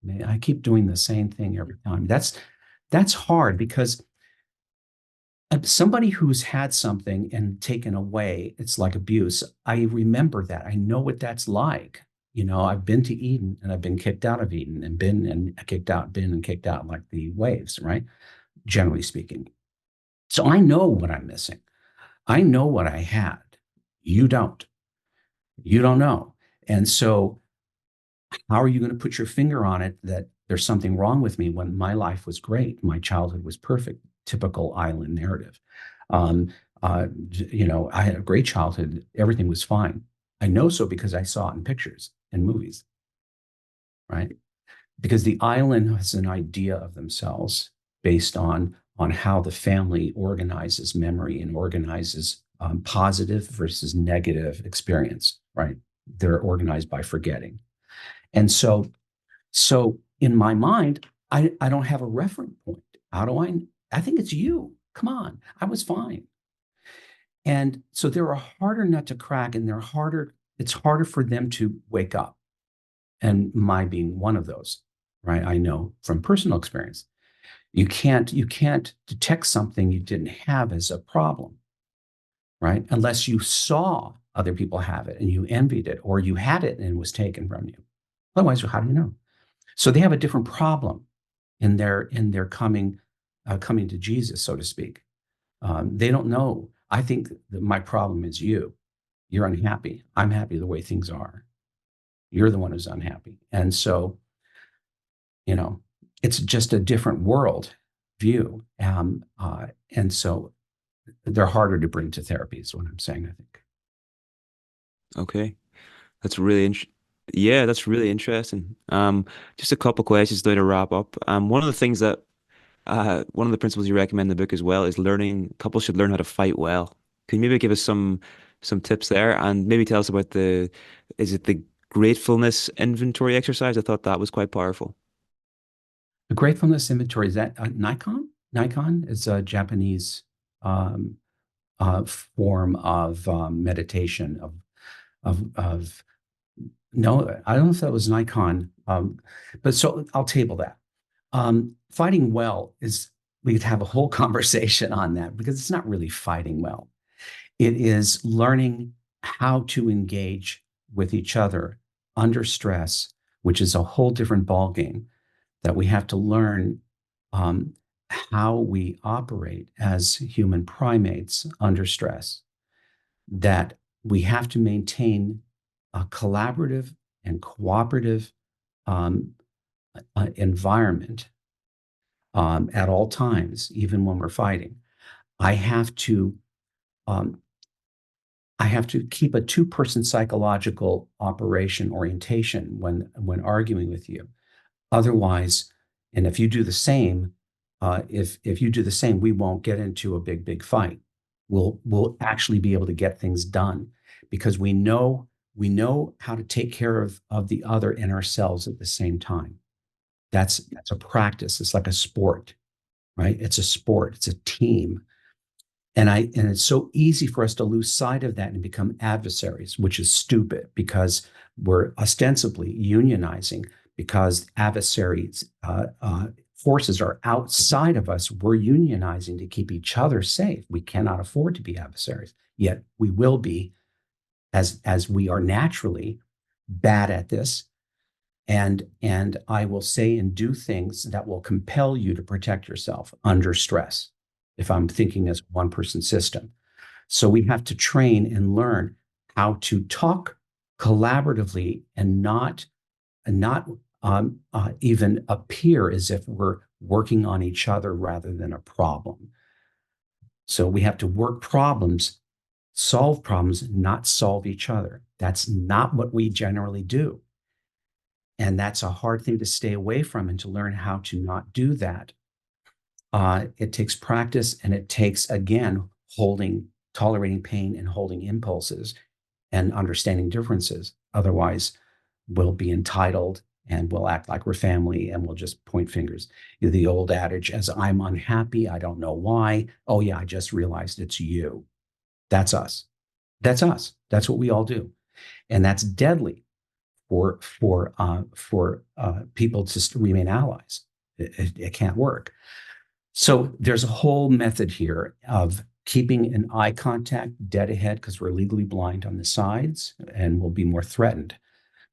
Maybe I keep doing the same thing every time. That's hard because somebody who's had something and taken away, it's like abuse. I remember that. I know what that's like. I've been to Eden and I've been kicked out of Eden and been and kicked out, been and kicked out like the waves, right? Generally speaking. So I know what I'm missing. I know what I had. You don't. You don't know. And so, how are you going to put your finger on it that there's something wrong with me when my life was great? My childhood was perfect, typical island narrative. Um, I had a great childhood. Everything was fine. I know so because I saw it in pictures and movies, right? Because the island has an idea of themselves based on how the family organizes memory and organizes positive versus negative experience, right? They're organized by forgetting. And so in my mind, I don't have a reference point. How do I think it's you. Come on, I was fine. And so they're a harder nut to crack, and it's harder for them to wake up. And my being one of those, right? I know from personal experience. You can't detect something you didn't have as a problem, right? Unless you saw other people have it and you envied it, or you had it and it was taken from you. Otherwise, how do you know? So they have a different problem in their coming to Jesus, so to speak. They don't know. I think that my problem is you. You're unhappy. I'm happy the way things are. You're the one who's unhappy. And so, you know, it's just a different world view. And so they're harder to bring to therapy is what I'm saying, I think. Okay. That's really yeah, that's really interesting. Just a couple questions there to wrap up. One of the things that one of the principles you recommend in the book as well is learning couples should learn how to fight well. Can you maybe give us some tips there and maybe tell us about is it the gratefulness inventory exercise? I thought that was quite powerful. The Gratefulness Inventory, is that Nikon? Nikon is a Japanese um, form of meditation of no, I don't know if that was Nikon, but so I'll table that. Fighting well is we could have a whole conversation on that because it's not really fighting well. It is learning how to engage with each other under stress, which is a whole different ballgame that we have to learn um, how we operate as human primates under stress, that we have to maintain a collaborative and cooperative um, environment at all times, even when we're fighting. I have to um, I have to keep a two-person psychological operation orientation when arguing with you. Otherwise, and if you do the same, if you do the same, we won't get into a big fight. We'll actually be able to get things done because we know how to take care of the other and ourselves at the same time. That's a practice. It's like a sport, right? It's a sport. It's a team. And it's so easy for us to lose sight of that and become adversaries, which is stupid because we're ostensibly unionizing because adversaries forces are outside of us, we're unionizing to keep each other safe. We cannot afford to be adversaries, yet we will be, as we are naturally bad at this. And I will say and do things that will compel you to protect yourself under stress if I'm thinking as a one-person system. So we have to train and learn how to talk collaboratively and not even appear as if we're working on each other rather than a problem. So we have to work problems, solve problems, not solve each other. That's not what we generally do. And that's a hard thing to stay away from and to learn how to not do that. It takes practice, and it takes, again, tolerating pain and holding impulses and understanding differences. Otherwise, we'll be entitled and we'll act like we're family and we'll just point fingers. The old adage, as I'm unhappy, I don't know why. Oh, yeah, I just realized it's you. That's us. That's us. That's what we all do. And that's deadly for people to remain allies. It can't work. So there's a whole method here of keeping an eye contact dead ahead because we're legally blind on the sides and we'll be more threatened.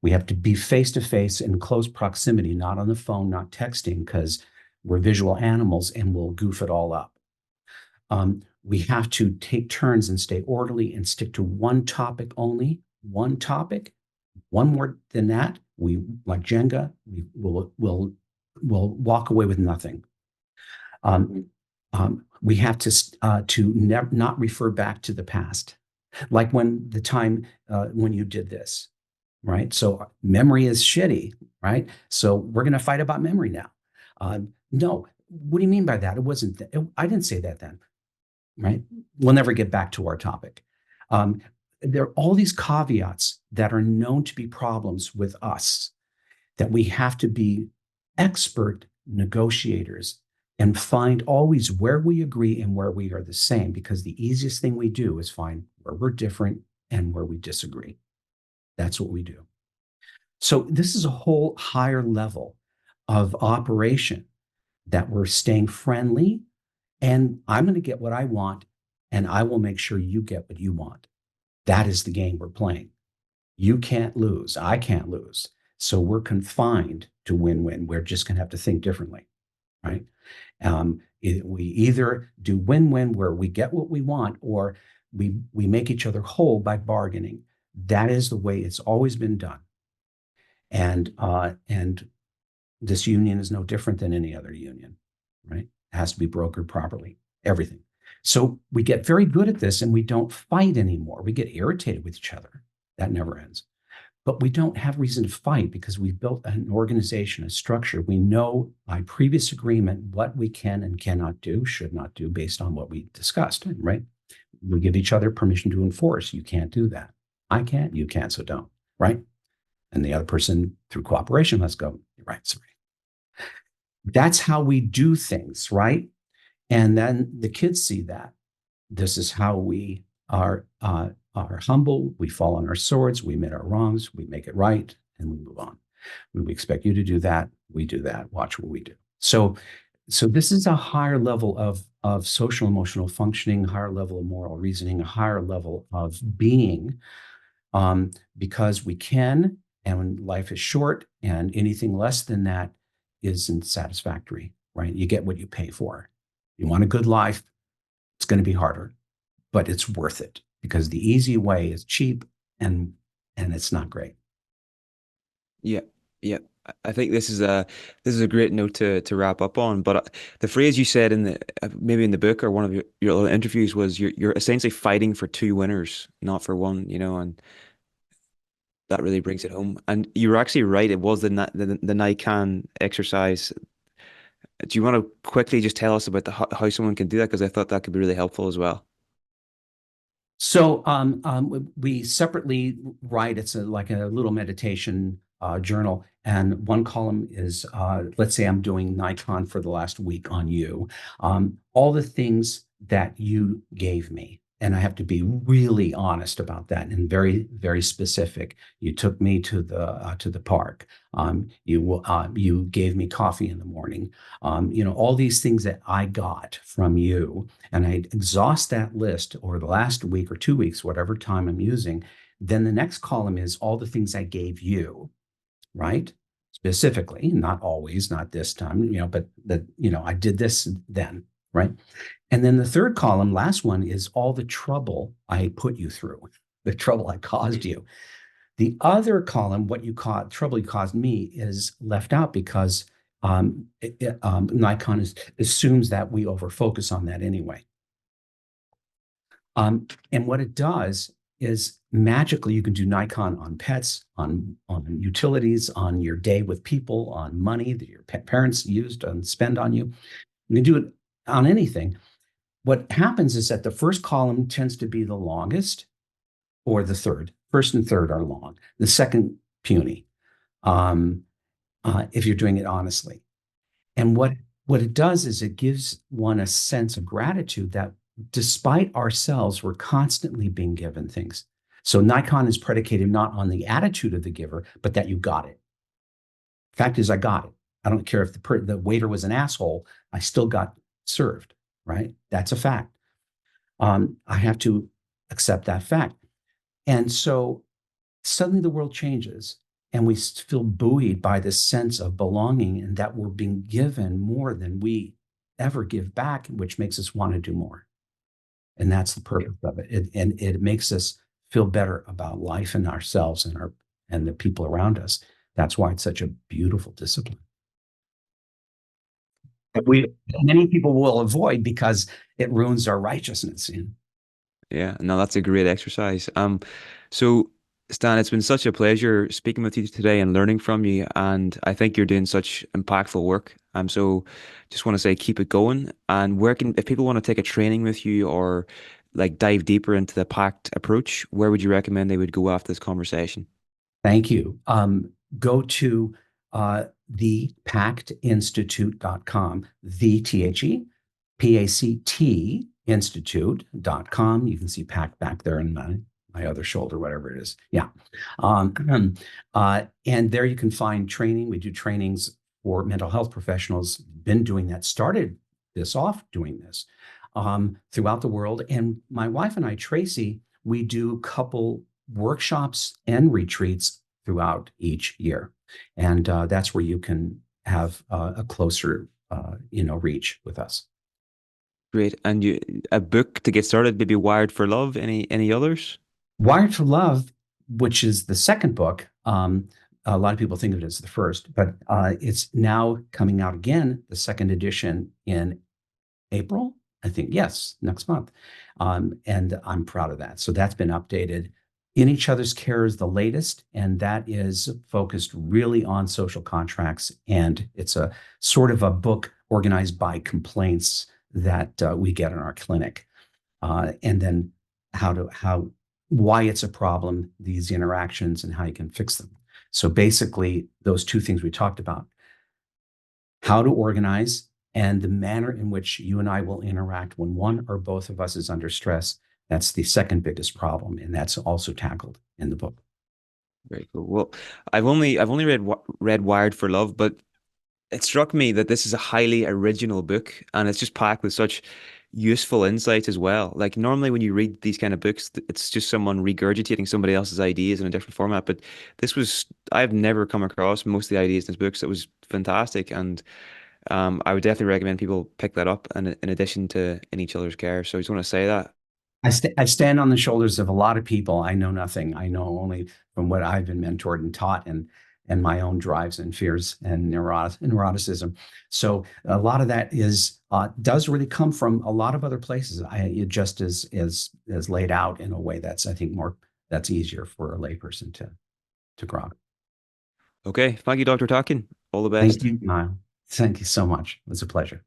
We have to be face to face in close proximity, not on the phone, not texting, because we're visual animals and we'll goof it all up. We have to take turns and stay orderly and stick to one topic only, one topic. One more than that, we, like Jenga, we'll walk away with nothing. We have to not refer back to the past, like when the time when you did this, right? So memory is shitty, right? So we're going to fight about memory now. No, what do you mean by that? It wasn't. I didn't say that then, right? We'll never get back to our topic. There are all these caveats that are known to be problems with us that we have to be expert negotiators and find always where we agree and where we are the same, because the easiest thing we do is find where we're different and where we disagree. That's what we do. So this is a whole higher level of operation that we're staying friendly, and I'm going to get what I want, and I will make sure you get what you want. That is the game we're playing. You can't lose. I can't lose. So we're confined to win-win. We're just going to have to think differently, right? We either do win-win where we get what we want, or we make each other whole by bargaining. That is the way it's always been done. And this union is no different than any other union, right? It has to be brokered properly, everything. So we get very good at this and we don't fight anymore. We get irritated with each other. That never ends. But we don't have reason to fight because we've built an organization, a structure. We know by previous agreement what we can and cannot do, should not do based on what we discussed, right? We give each other permission to enforce. You can't do that. I can't, you can't, so don't, right? And the other person, through cooperation, let's go, right, sorry. That's how we do things, right? And then the kids see that. This is how we are humble. We fall on our swords. We admit our wrongs. We make it right, and we move on. We expect you to do that. We do that. Watch what we do. So this is a higher level of social emotional functioning, higher level of moral reasoning, a higher level of being, because we can, and when life is short, and anything less than that isn't satisfactory, right? You get what you pay for. You want a good life, it's going to be harder, but it's worth it because the easy way is cheap and it's not great. Yeah, yeah. I think this is a great note to wrap up on. But the phrase you said in the maybe in the book or one of your other interviews was you're essentially fighting for two winners, not for one, and that really brings it home. And you were actually right. It was the Nikon exercise. Do you want to quickly just tell us about how someone can do that? Because I thought that could be really helpful as well. So we separately write, it's like a little meditation journal. And one column is, let's say I'm doing Nikon for the last week on you. All the things that you gave me and I have to be really honest about that and very, very specific. You took me to the park. You gave me coffee in the morning. All these things that I got from you, and I exhaust that list over the last week or 2 weeks, whatever time I'm using. Then the next column is all the things I gave you, right? Specifically, not always, not this time, but I did this then, right? And then the third column, last one, is all the trouble I put you through, the trouble I caused you. The other column, what you call trouble you caused me, is left out because Nikon assumes that we overfocus on that anyway. And what it does is magically you can do Nikon on pets, on utilities, on your day with people, on money that your parents used and spend on you. You can do it on anything. What happens is that the first column tends to be the longest, or the third. First and third are long. The second, puny, if you're doing it honestly. And what it does is it gives one a sense of gratitude that despite ourselves, we're constantly being given things. So Nikon is predicated not on the attitude of the giver, but that you got it. Fact is, I got it. I don't care if the waiter was an asshole, I still got served, right? That's a fact. I have to accept that fact. And so suddenly the world changes and we feel buoyed by this sense of belonging and that we're being given more than we ever give back, which makes us want to do more. And that's the purpose of it. It makes us feel better about life and ourselves and the people around us. That's why it's such a beautiful discipline. That many people will avoid because it ruins our righteousness. Yeah, no, that's a great exercise. So Stan, it's been such a pleasure speaking with you today and learning from you. And I think you're doing such impactful work. So just want to say keep it going. And if people want to take a training with you or like dive deeper into the PACT approach, where would you recommend they would go after this conversation? Thank you. Go to thepactinstitute.com, PACT Institute.com. You can see PACT back there in my other shoulder, whatever it is. Yeah. And there you can find training. We do trainings for mental health professionals. Been doing that, started this off doing this throughout the world. And my wife and I, Tracey, we do couple workshops and retreats throughout each year. And that's where you can have a closer, reach with us. Great. And a book to get started, maybe Wired for Love. Any others? Wired for Love, which is the second book. A lot of people think of it as the first, but it's now coming out again, the second edition in April, I think. Yes, next month. And I'm proud of that. So that's been updated. In Each Other's Care is the latest, and that is focused really on social contracts. And it's a sort of a book organized by complaints that we get in our clinic. And then why it's a problem, these interactions, and how you can fix them. So basically, those two things we talked about, how to organize and the manner in which you and I will interact when one or both of us is under stress. That's the second biggest problem, and that's also tackled in the book. Very cool. Well, I've only read Wired for Love, but it struck me that this is a highly original book, and it's just packed with such useful insights as well. Like normally when you read these kind of books, it's just someone regurgitating somebody else's ideas in a different format. But I've never come across most of the ideas in this book, so it was fantastic. And I would definitely recommend people pick that up, and in addition to In Each Other's Care. So I just want to say that. I stand on the shoulders of a lot of people. I know nothing. I know only from what I've been mentored and taught and my own drives and fears and neuroticism. So a lot of that does really come from a lot of other places. It just is laid out in a way that's, I think, that's easier for a layperson to grok. Okay. Thank you, Dr. Tatkin. All the Thank best. you, Niall. Thank you so much. It was a pleasure.